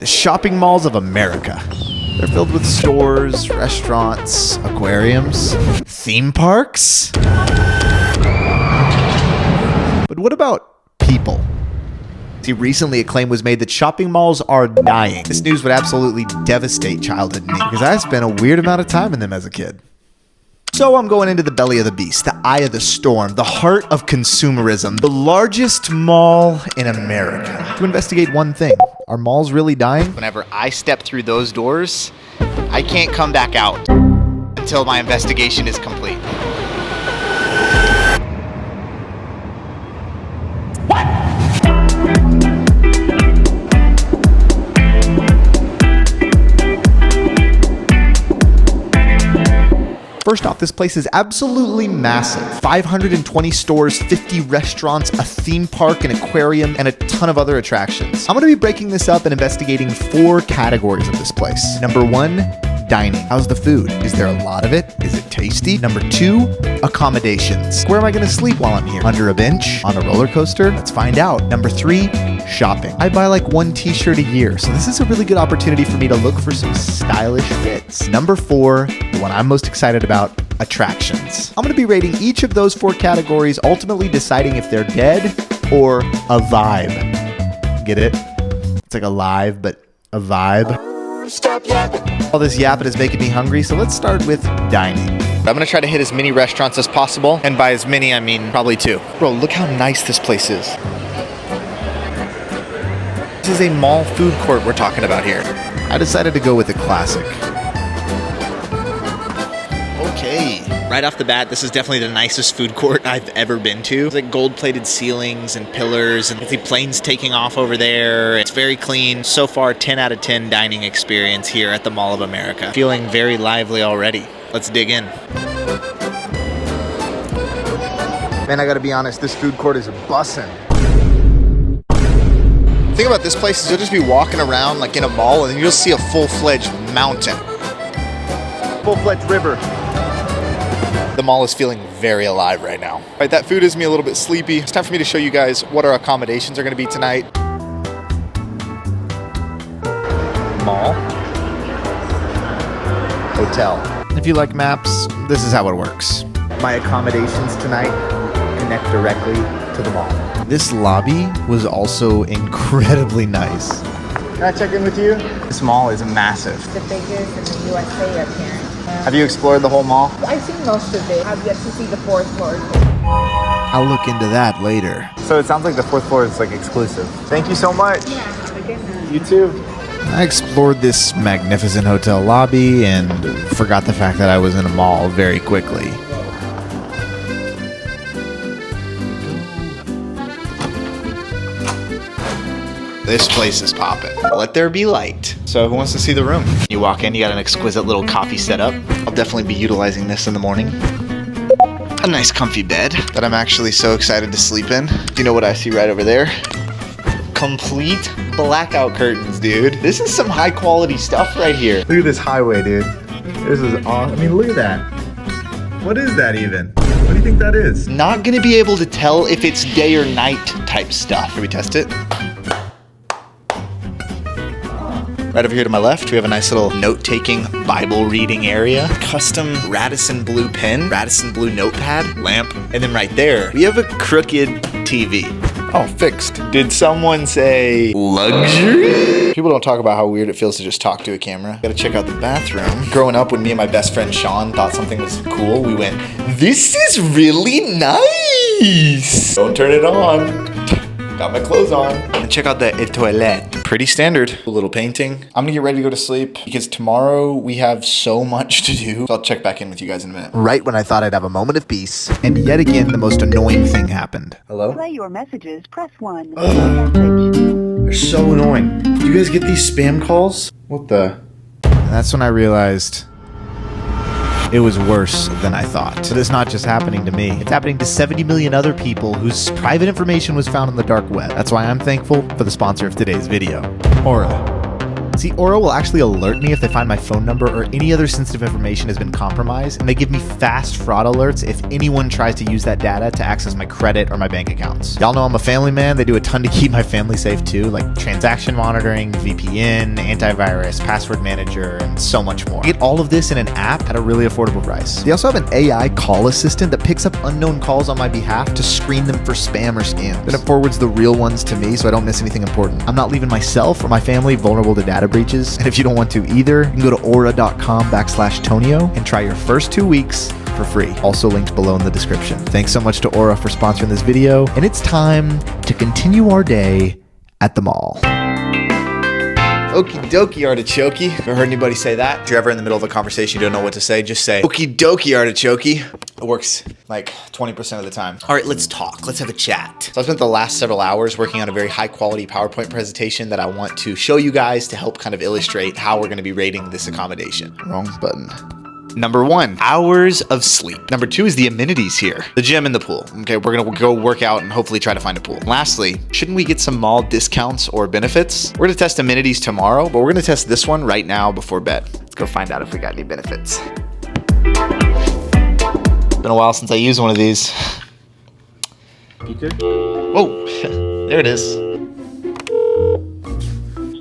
The shopping malls of America. They're filled with stores, restaurants, aquariums, theme parks. But what about people? See, recently a claim was made that shopping malls are dying. This news would absolutely devastate childhood me because I spent a weird amount of time in them as a kid. So I'm going into the belly of the beast, the eye of the storm, the heart of consumerism, the largest mall in America, to investigate one thing. Are malls really dying? Whenever I step through those doors, I can't come back out until my investigation is complete. First off, this place is absolutely massive. 520 stores, 50 restaurants, a theme park, an aquarium, and a ton of other attractions. I'm going to be breaking this up and investigating 4 categories of this place. Number 1, dining. How's the food? Is there a lot of it? Is it tasty? Number 2, accommodations. Where am I going to sleep while I'm here? Under a bench? On a roller coaster? Let's find out. Number 3, shopping. I buy like 1 t-shirt a year, so this is a really good opportunity for me to look for some stylish fits. Number 4, the one I'm most excited about, attractions. I'm going to be rating each of those 4 categories, ultimately deciding if they're dead or a vibe. Get it? It's like a live, but a vibe. Stop yapping. All this yapping is making me hungry, so let's start with dining. I'm gonna try to hit as many restaurants as possible, and by as many, I mean probably 2. Bro, look how nice this place is. This is a mall food court we're talking about here. I decided to go with the classic. Okay. Right off the bat, this is definitely the nicest food court I've ever been to. It's like gold-plated ceilings and pillars, and the planes taking off over there. It's very clean. So far, 10 out of 10 dining experience here at the Mall of America. Feeling very lively already. Let's dig in. Man, I gotta be honest, this food court is bussin'. The thing about this place is you'll just be walking around like in a mall, and then you'll see a full-fledged mountain. Full-fledged river. The mall is feeling very alive right now. All right, that food is me a little bit sleepy. It's time for me to show you guys what our accommodations are gonna be tonight. Mall. Hotel. If you like maps, this is how it works. My accommodations tonight connect directly to the mall. This lobby was also incredibly nice. Can I check in with you? This mall is massive. The biggest in the USA apparently. Have you explored the whole mall? I've seen most of it. I've yet to see the 4th floor. I'll look into that later. So it sounds like the 4th floor is like exclusive. Thank you so much. Yeah, have a good night. You too. I explored this magnificent hotel lobby and forgot the fact that I was in a mall very quickly. This place is popping. Let there be light. So who wants to see the room? You walk in, you got an exquisite little coffee setup. I'll definitely be utilizing this in the morning. A nice comfy bed that I'm actually so excited to sleep in. You know what I see right over there? Complete blackout curtains, dude. This is some high quality stuff right here. Look at this highway, dude. This is awesome. I mean, look at that. What is that even? What do you think that is? Not gonna be able to tell if it's day or night type stuff. Can we test it? Right over here to my left, we have a nice little note-taking, Bible reading area. Custom Radisson blue pen, Radisson blue notepad, lamp. And then right there, we have a crooked TV. Oh, fixed. Did someone say luxury? People don't talk about how weird it feels to just talk to a camera. Gotta check out the bathroom. Growing up, when me and my best friend Sean thought something was cool, we went, "This is really nice." Don't turn it on. Got my clothes on. And check out the toilette. Pretty standard. A little painting. I'm gonna get ready to go to sleep because tomorrow we have so much to do. So I'll check back in with you guys in a minute. Right when I thought I'd have a moment of peace, and yet again, the most annoying thing happened. Hello? Play your messages, press 1. They're so annoying. Do you guys get these spam calls? What the? And that's when I realized it was worse than I thought. But it's not just happening to me. It's happening to 70 million other people whose private information was found on the dark web. That's why I'm thankful for the sponsor of today's video, Aura. See, Aura will actually alert me if they find my phone number or any other sensitive information has been compromised, and they give me fast fraud alerts if anyone tries to use that data to access my credit or my bank accounts. Y'all know I'm a family man. They do a ton to keep my family safe too, like transaction monitoring, VPN, antivirus, password manager, and so much more. You get all of this in an app at a really affordable price. They also have an AI call assistant that picks up unknown calls on my behalf to screen them for spam or scams. Then it forwards the real ones to me so I don't miss anything important. I'm not leaving myself or my family vulnerable to data breaches. And if you don't want to either, you can go to aura.com/Tonio and try your first 2 weeks for free. Also linked below in the description. Thanks so much to Aura for sponsoring this video. And it's time to continue our day at the mall. Okie dokie, artichoke. Ever heard anybody say that? If you're ever in the middle of a conversation, you don't know what to say, just say, okie dokie, artichoke. It works like 20% of the time. All right, let's talk. Let's have a chat. So I spent the last several hours working on a very high quality PowerPoint presentation that I want to show you guys to help kind of illustrate how we're going to be rating this accommodation. Wrong button. Number 1, hours of sleep. Number 2 is the amenities here. The gym and the pool. Okay, we're gonna go work out and hopefully try to find a pool. Lastly, shouldn't we get some mall discounts or benefits? We're gonna test amenities tomorrow, but we're gonna test this one right now before bed. Let's go find out if we got any benefits. Been a while since I used one of these. Speaker? Oh, there it is.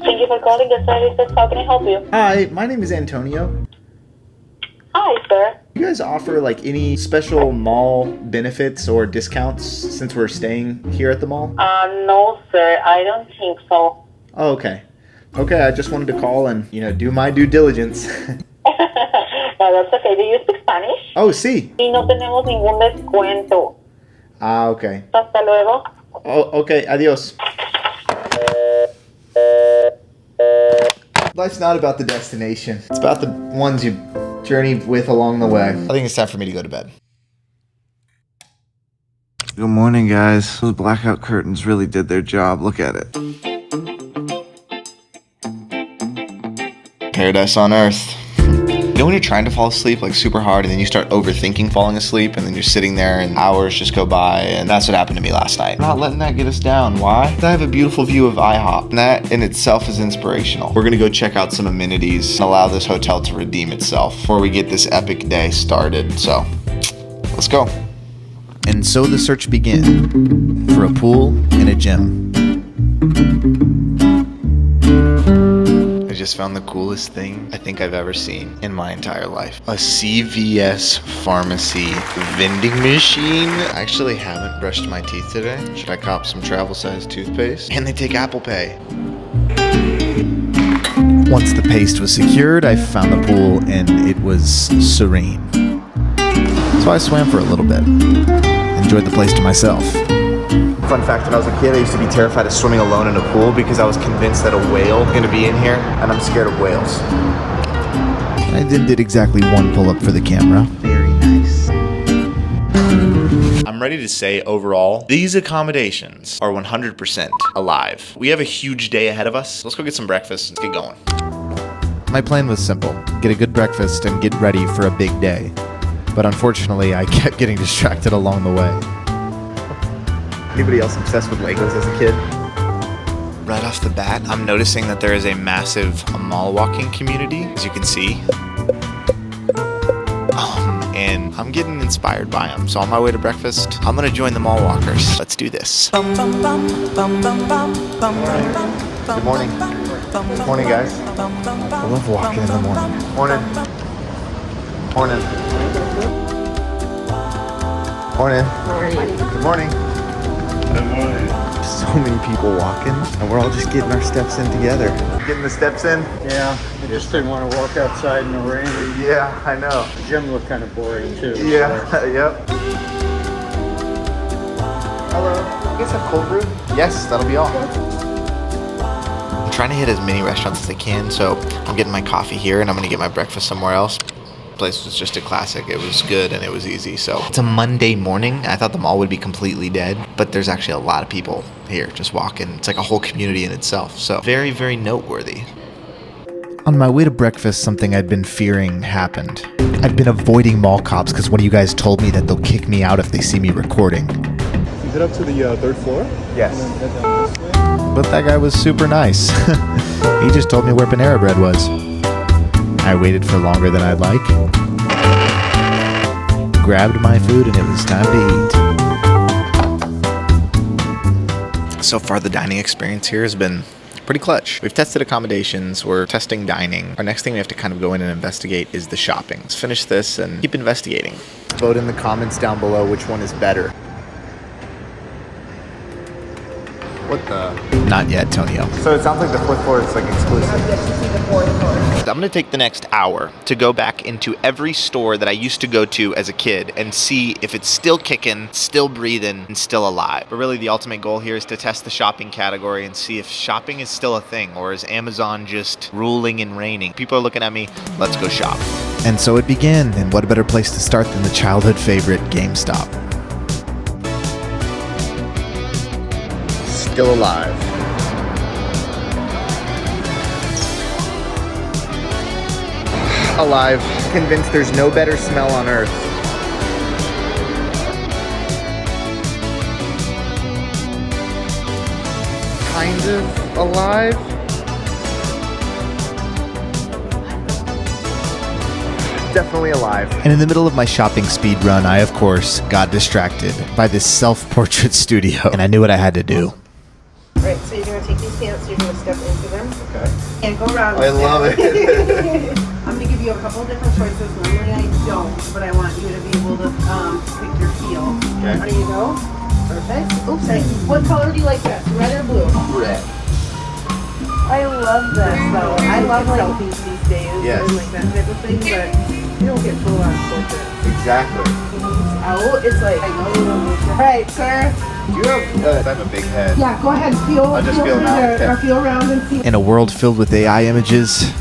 Thank you for calling the services. How can I help you? Hi, my name is Antonio. Hi, sir. You guys offer like any special mall benefits or discounts since we're staying here at the mall? No, sir. I don't think so. Oh, okay. Okay, I just wanted to call and, do my due diligence. No, that's okay. Do you speak Spanish? Oh, sí. Y no tenemos ningún descuento. Ah, okay. Hasta luego. Oh, okay. Adios. Life's not about the destination. It's about the ones you journey with along the way. I think it's time for me to go to bed. Good morning, guys. Those blackout curtains really did their job. Look at it. Paradise on earth. You know when you're trying to fall asleep like super hard and then you start overthinking falling asleep and then you're sitting there and hours just go by, and that's what happened to me last night. I'm not letting that get us down. Why? I have a beautiful view of IHOP, and that in itself is inspirational. We're gonna go check out some amenities and allow this hotel to redeem itself before we get this epic day started. So let's go. And so the search began for a pool and a gym. I just found the coolest thing I think I've ever seen in my entire life. A CVS pharmacy vending machine. I actually haven't brushed my teeth today. Should I cop some travel-sized toothpaste? And they take Apple Pay. Once the paste was secured, I found the pool and it was serene. So I swam for a little bit. Enjoyed the place to myself. Fun fact, when I was a kid, I used to be terrified of swimming alone in a pool because I was convinced that a whale was going to be in here, and I'm scared of whales. I then did exactly one pull-up for the camera. Very nice. I'm ready to say overall, these accommodations are 100% alive. We have a huge day ahead of us. Let's go get some breakfast and get going. My plan was simple. Get a good breakfast and get ready for a big day. But unfortunately, I kept getting distracted along the way. Anybody else obsessed with Legos as a kid? Right off the bat, I'm noticing that there is a massive mall walking community, as you can see. And I'm getting inspired by them. So on my way to breakfast, I'm gonna join the mall walkers. Let's do this. Good morning. Good morning, guys. I love walking in the morning. Morning. Morning. Morning. Good morning. So many people walking, and we're all just getting our steps in together. Getting the steps in? Yeah, I just didn't want to walk outside in the rain. Yeah, I know. The gym looked kind of boring too. Yeah, yep. Hello. You guys have cold brew? Yes, that'll be all. I'm trying to hit as many restaurants as I can, so I'm getting my coffee here and I'm gonna get my breakfast somewhere else. Place was just a classic. It was good and it was easy. So it's a Monday morning. I thought the mall would be completely dead, but there's actually a lot of people here just walking. It's like a whole community in itself. So very, very noteworthy. On my way to breakfast, something I'd been fearing happened. I'd been avoiding mall cops because one of you guys told me that they'll kick me out if they see me recording. Is it up to the third floor? Yes. And then head down this way? but that guy was super nice. He just told me where Panera Bread was. I waited for longer than I'd like, grabbed my food, and it was time to eat. So far, the dining experience here has been pretty clutch. We've tested accommodations, we're testing dining. Our next thing we have to kind of go in and investigate is the shopping. Let's finish this and keep investigating. Vote in the comments down below which one is better. What the? Not yet, Tonio. So it sounds like the 4th floor is like exclusive. Have yet to see the 4th floor. I'm going to take the next hour to go back into every store that I used to go to as a kid and see if it's still kicking, still breathing, and still alive. But really the ultimate goal here is to test the shopping category and see if shopping is still a thing, or is Amazon just ruling and reigning? People are looking at me, let's go shop. And so it began, and what a better place to start than the childhood favorite, GameStop. Still alive. Alive. Convinced there's no better smell on earth. Kind of alive. Definitely alive. And in the middle of my shopping speed run, I, of course, got distracted by this self-portrait studio, and I knew what I had to do. Right, so you're going to take these pants, you're going to step into them. Okay. And go around. I love it. I'm going to give you a couple different choices. Normally I don't, but I want you to be able to pick your feel. Okay. There you go. Perfect. Oops, what color do you like best? Red or blue? Red. I love this though. I love like selfies these days Yes. and like that type of thing, but you don't get full on portraits. Exactly. Out, it's like, alright, sir. Do you have, I have a big head. Yeah, go ahead, feel I'll just feel through them out. there, Okay. or feel around and see. In a world filled with AI images,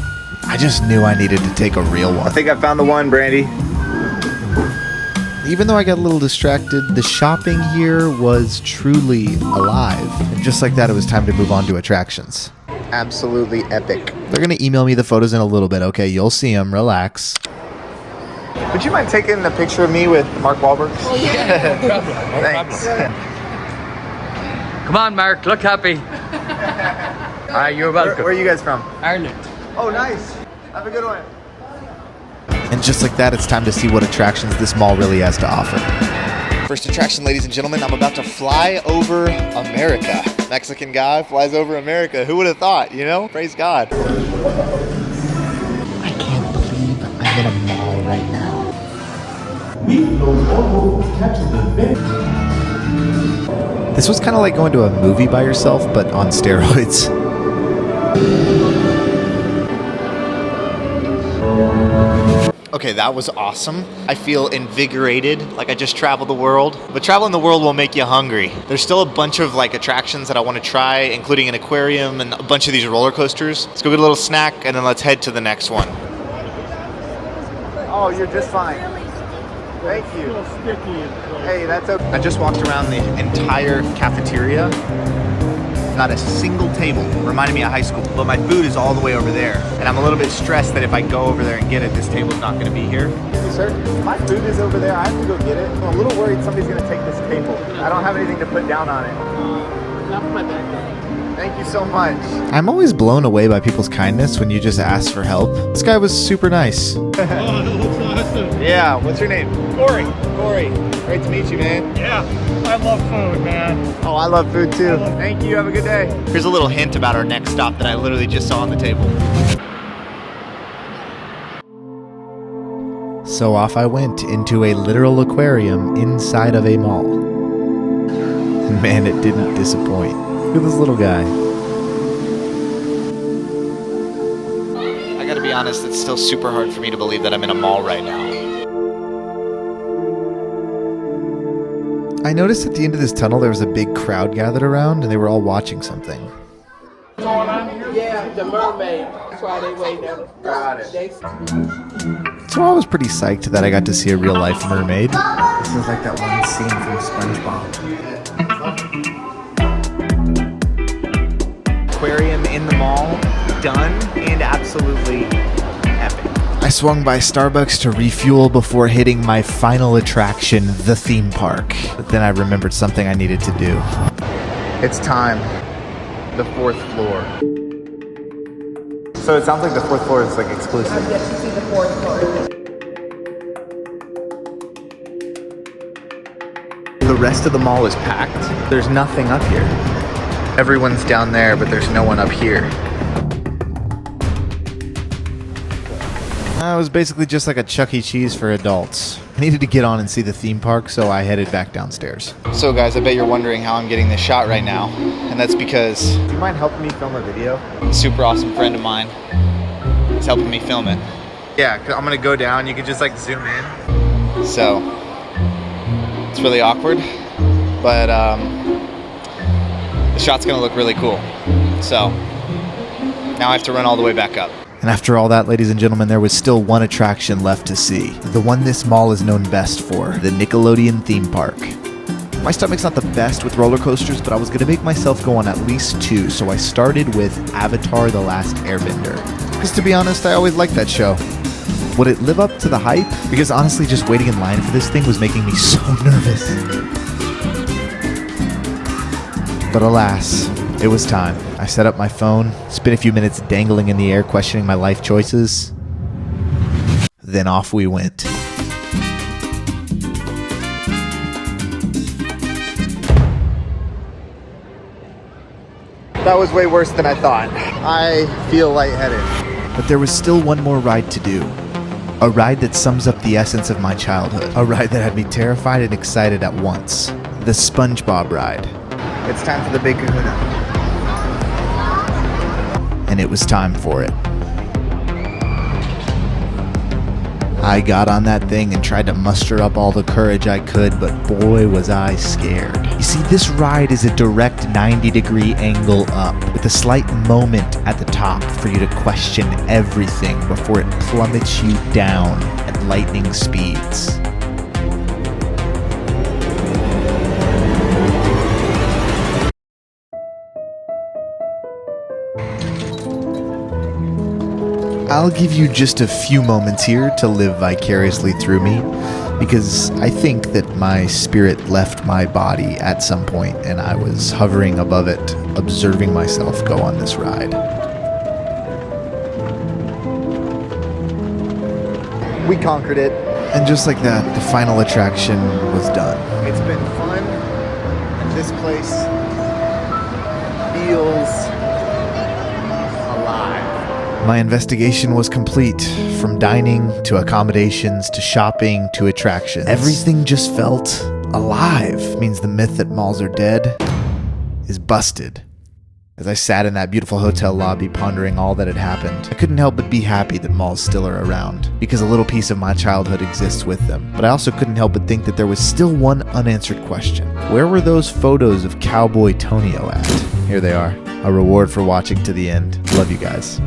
I just knew I needed to take a real I one. think I found the one, Brandy. Even though I got a little distracted, the shopping here was truly alive. And just like that, it was time to move on to attractions. Absolutely epic. They're gonna email me the photos in a little bit, okay? You'll see them, relax. Would you mind taking a picture of me with Mark Wahlberg? Oh, yeah. Thanks. Come on, Mark, look happy. You're welcome. Where are you guys from? Ireland. Oh, nice. Have a good one. And just like that, it's time to see what attractions this mall really has to offer. First attraction, ladies and gentlemen, I'm about to fly over America. Mexican guy flies over America. Who would have thought, you know? Praise God. I can't believe I'm in a mall right now. This was kind of like going to a movie by yourself, but on steroids. Okay, that was awesome. I feel invigorated, like I just traveled the world. But traveling the world will make you hungry. There's still a bunch of like attractions that I want to try, including an aquarium and a bunch of these roller coasters. Let's go get a little snack and then let's head to the next one. Oh, you're just fine. Thank you. Hey, that's okay. I just walked around the entire cafeteria. Not a single table. Reminded me of high school. But my food is all the way over there. And I'm a little bit stressed that if I go over there and get it, this table's not gonna be here. Excuse me, sir. My food is over there. I have to go get it. I'm a little worried somebody's gonna take this table. I don't have anything to put down on it. Not for my backpack. Thank you so much. I'm always blown away by people's kindness when you just ask for help. This guy was super nice. Yeah, what's your name? Corey. Corey. Great to meet you, man. Yeah, I love food, man. Oh, I love food too. Thank you. Have a good day. Here's a little hint about our next stop that I literally just saw on the table. So off I went into a literal aquarium inside of a mall. And man, it didn't disappoint. Look at this little guy. I gotta be honest, it's still super hard for me to believe that I'm in a mall right now. I noticed at the end of this tunnel there was a big crowd gathered around and they were all watching something. Yeah, the mermaid. That's why they wait there. Got it. So I was pretty psyched that I got to see a real life mermaid. This is like that one scene from SpongeBob. Aquarium in the mall, done and absolutely epic. I swung by Starbucks to refuel before hitting my final attraction, the theme park. But then I remembered something I needed to do. It's time. the 4th floor. So it sounds like the 4th floor is like exclusive. Yes, you see the 4th floor. The rest of the mall is packed. There's nothing up here. Everyone's down there, but there's no one up here. It was basically just like a Chuck E. Cheese for adults. I needed to get on and see the theme park, so I headed back downstairs. So guys, I bet you're wondering how I'm getting this shot right now. And that's because Do you mind helping me film a video? a super awesome friend of mine is helping me film it. Yeah, 'cause I'm gonna go down. You can just like zoom in. So it's really awkward, but the shot's gonna look really cool. So now I have to run all the way back up. And after all that, ladies and gentlemen, there was still one attraction left to see. The one this mall is known best for, the Nickelodeon theme park. My stomach's not the best with roller coasters, but I was going to make myself go on at least 2, so I started with Avatar: The Last Airbender. Because to be honest, I always liked that show. Would it live up to the hype? Because honestly, just waiting in line for this thing was making me so nervous. But alas, it was time. I set up my phone, spent a few minutes dangling in the air questioning my life choices. Then off we went. That was way worse than I thought. I feel lightheaded. But there was still one more ride to do. A ride that sums up the essence of my childhood. A ride that had me terrified and excited at once. The SpongeBob ride. It's time for the Big Kahuna. And it was time for it. I got on that thing and tried to muster up all the courage I could, but boy was I scared. You see, this ride is a direct 90-degree angle up, with a slight moment at the top for you to question everything before it plummets you down at lightning speeds. I'll give you just a few moments here to live vicariously through me, because I think that my spirit left my body at some point and I was hovering above it, observing myself go on this ride. We conquered it. And just like that, the final attraction was done. It's been fun, and this place feels alive. My investigation was complete, from dining to accommodations to shopping to attractions. Everything just felt alive. Means the myth that malls are dead is busted. As I sat in that beautiful hotel lobby pondering all that had happened, I couldn't help but be happy that malls still are around, because a little piece of my childhood exists with them. But I also couldn't help but think that there was still one unanswered question. Where were those photos of Cowboy Tonio at? Here they are. A reward for watching to the end. Love you guys.